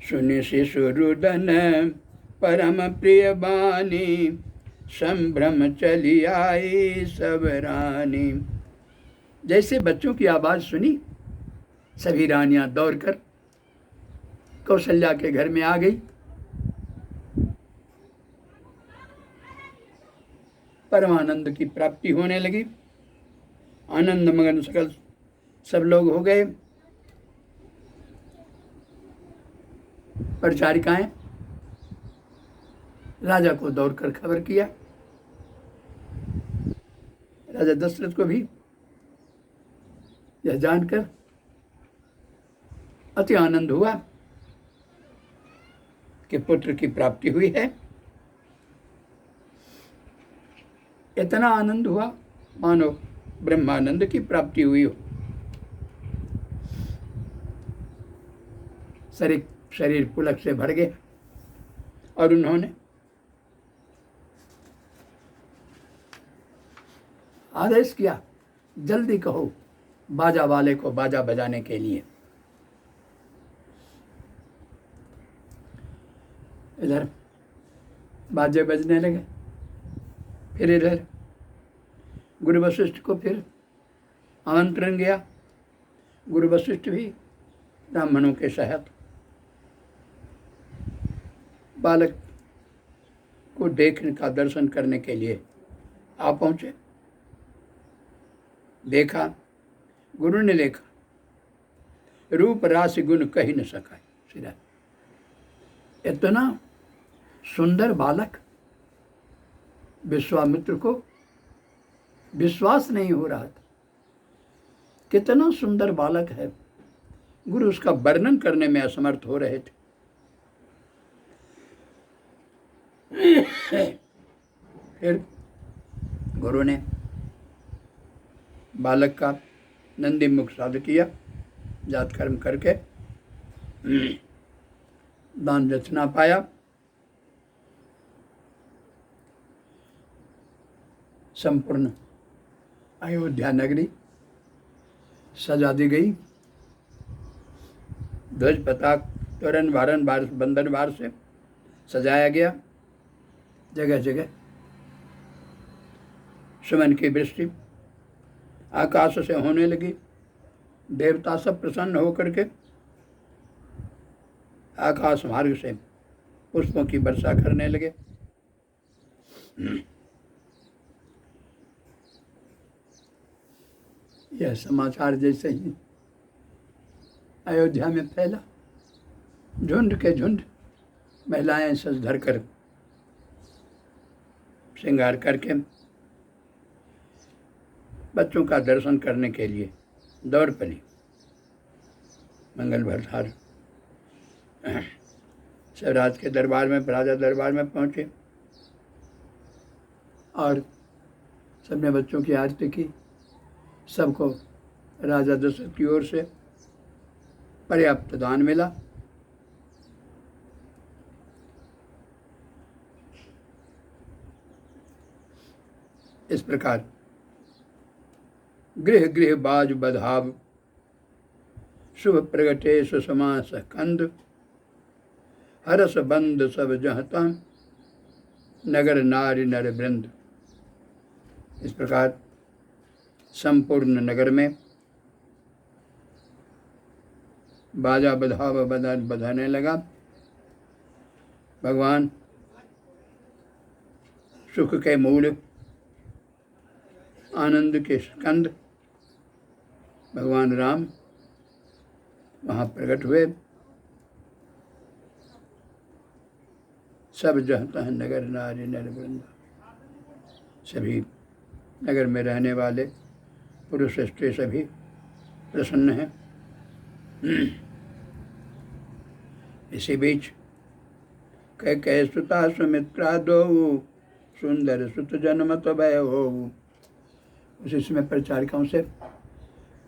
सुनि शिशुरुदन परम प्रिय बानी, संभ्रम चली आई सब रानी। जैसे बच्चों की आवाज सुनी, सभी रानियां दौड़कर कौशल्या के घर में आ गई। परमानंद की प्राप्ति होने लगी। आनंद मगन सकल सब लोग हो गए। परिचारिकाएं राजा को दौड़कर खबर किया। राजा दशरथ को भी यह जानकर अति आनंद हुआ कि पुत्र की प्राप्ति हुई है। इतना आनंद हुआ मानो ब्रह्मानंद की प्राप्ति हुई हो। शरीर पुलक से भर गए और उन्होंने आदेश किया, जल्दी कहो बाजा वाले को बाजा बजाने के लिए। इधर बाजे बजने लगे। फिर इधर गुरु वशिष्ठ को फिर आमंत्रण गया। गुरु वशिष्ठ भी ब्राह्मणों के साथ बालक को देखने का दर्शन करने के लिए आ पहुंचे। देखा, गुरु ने देखा, रूप राशि गुण कही न सका। सीधा इतना सुंदर बालक, विश्वामित्र को विश्वास नहीं हो रहा था। कितना सुंदर बालक है, गुरु उसका वर्णन करने में असमर्थ हो रहे थे। फिर गुरु ने बालक का नंदी मुख साध किया, जात कर्म करके दान दक्षिणा पाया। संपूर्ण अयोध्या नगरी सजा दी गई। ध्वज पताक तोरण वारन बंधन वार से सजाया गया। जगह जगह सुमन की वृष्टि आकाश से होने लगी। देवता सब प्रसन्न होकर के आकाश मार्ग से पुष्पों की वर्षा करने लगे। यह समाचार जैसे ही अयोध्या में फैला, झुंड के झुंड महिलाएं सज धर कर श्रृंगार करके बच्चों का दर्शन करने के लिए दौड़ पड़ी। मंगल भरधार स्वराज के दरबार में, राजा दरबार में पहुंचे और सबने बच्चों की आरती की। सबको राजा दशरथ की ओर से पर्याप्त दान मिला। इस प्रकार गृह गृह बाज बधाव, शुभ प्रगटे सुषमा सकंद, हरस बंद सब जहता, नगर नारी नर वृंद। इस प्रकार संपूर्ण नगर में बाजा बधाव बधाने लगा। भगवान सुख के मूल, आनंद के स्कंद भगवान राम वहाँ प्रकट हुए। सब जहता है नगर नारी नर वृंद। सभी नगर में रहने वाले पुरुष स्त्री सभी प्रसन्न हैं। इसी बीच कह सुता सुमित्रा दो, सुंदर सुत जन्मत भय हो। उसी समय परिचारिकाओं से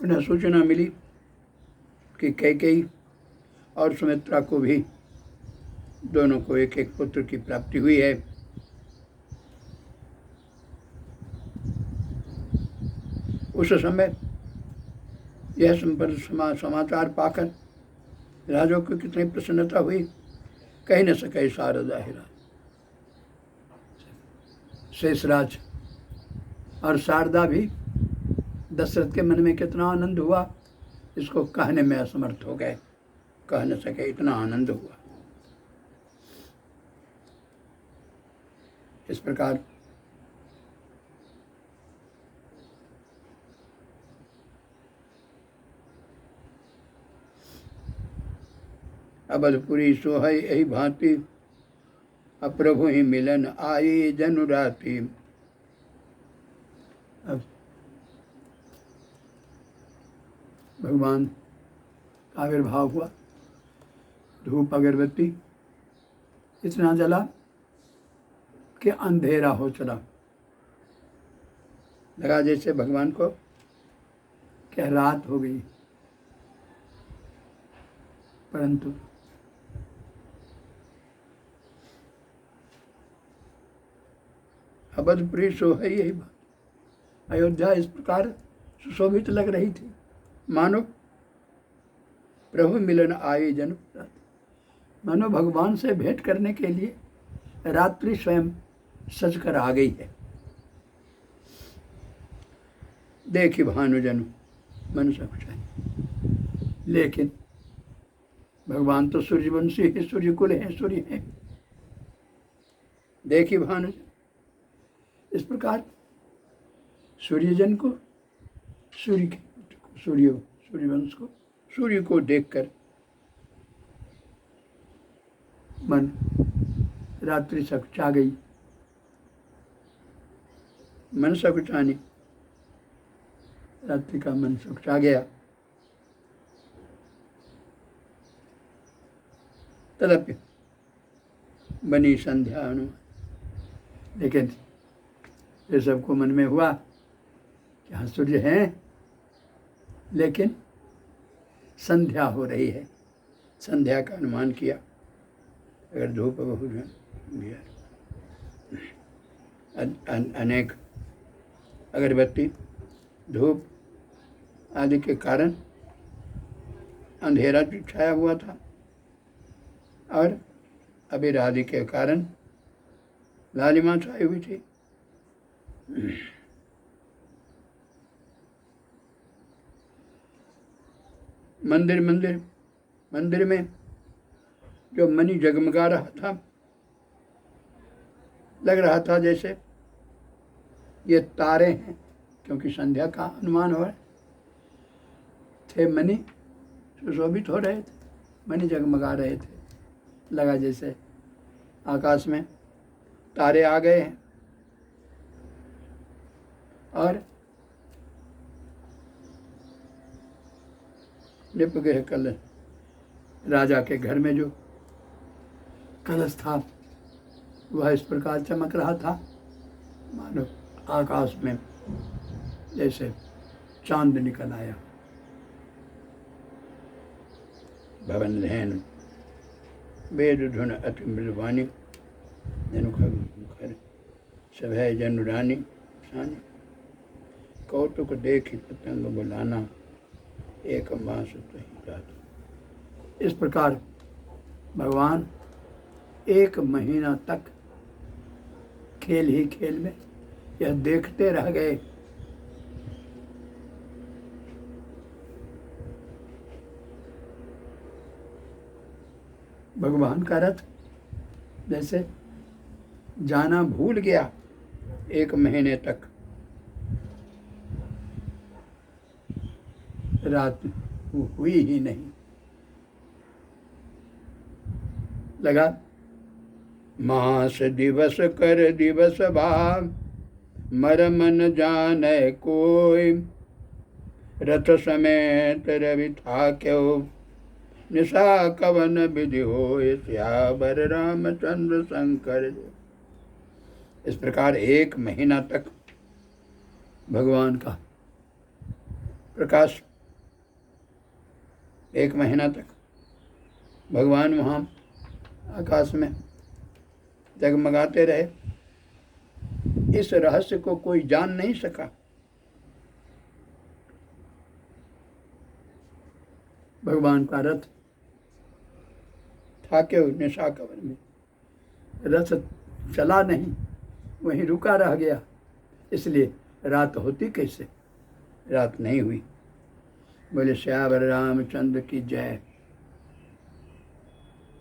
उन्हें सूचना मिली कि कैकेयी और सुमित्रा को भी, दोनों को एक एक पुत्र की प्राप्ति हुई है। उस समय यह समाचार पाकर राजों को कितनी प्रसन्नता हुई, कह न सके शारदा हिरा। शेषराज और शारदा भी दशरथ के मन में कितना आनंद हुआ, इसको कहने में असमर्थ हो गए, कह न सके, इतना आनंद हुआ। इस प्रकार अवधपुरी सोहै यही भांति, अप्रभु ही मिलन आई जनु राति। अब भगवान का आविर्भाव हुआ, धूप अगरबत्ती इतना जला कि अंधेरा हो चला, लगा जैसे भगवान को क्या रात हो गई। परंतु अवधपुरी सोहै यही बात, अयोध्या इस प्रकार सुशोभित लग रही थी, मानो प्रभु मिलन आए जन, मानो भगवान से भेंट करने के लिए रात्रि स्वयं सज कर आ गई है। देखी भानुजन मन सब चाहिए, लेकिन भगवान तो सूर्यवंशी है, सूर्यकुल है, सूर्य है। देखी भानुजन, इस प्रकार सूर्यजन को, सूर्यवंश को, सूर्य को देखकर मन रात्रि सकुचा गई, मन सकुचानी, रात्रि का मन सकुचा गया। तदपि बनी संध्या अनुमान, लेकिन ये सबको मन में हुआ कि हाँ सूर्य हैं, लेकिन संध्या हो रही है, संध्या का अनुमान किया। अगर धूप बहुत अनेक अगरबत्ती, धूप आदि के कारण अंधेरा छाया हुआ था, और अबीर आदि के कारण लालिमा छाई हुई थी। मंदिर में जो मणि जगमगा रहा था, लग रहा था जैसे ये तारे हैं, क्योंकि संध्या का अनुमान हो रहा थे। मणि सुशोभित हो रहे थे, मणि जगमगा रहे थे, लगा जैसे आकाश में तारे आ गए हैं। और निपगृह कलश, राजा के घर में जो कलश था वह इस प्रकार चमक रहा था, मानो आकाश में जैसे चांद निकल आया। भवन ध्यान वेद धुन अति मृदुवानी, जनु खर सभय जनु रानी सानी, कौतुक देखी पतंग बुलाना, एक मास तही जात। इस प्रकार भगवान 1 महीना तक खेल ही खेल में यह देखते रह गए। भगवान का रथ जैसे जाना भूल गया 1 महीने तक, रात हुई ही नहीं। लगा मास दिवस कर दिवस भाव, मरम न जाने कोई, रथ समेत रवि था क्यों, निशा कवन विधि होय, श्यावर रामचंद्र शंकर। इस प्रकार 1 महीना तक भगवान का प्रकाश, 1 महीना तक भगवान वहाँ आकाश में जगमगाते रहे। इस रहस्य को कोई जान नहीं सका। भगवान का रथ था के निशा कवर में, रथ चला नहीं, वहीं रुका रह गया, इसलिए रात होती कैसे, रात नहीं हुई। बोले श्यावर रामचंद्र की जय।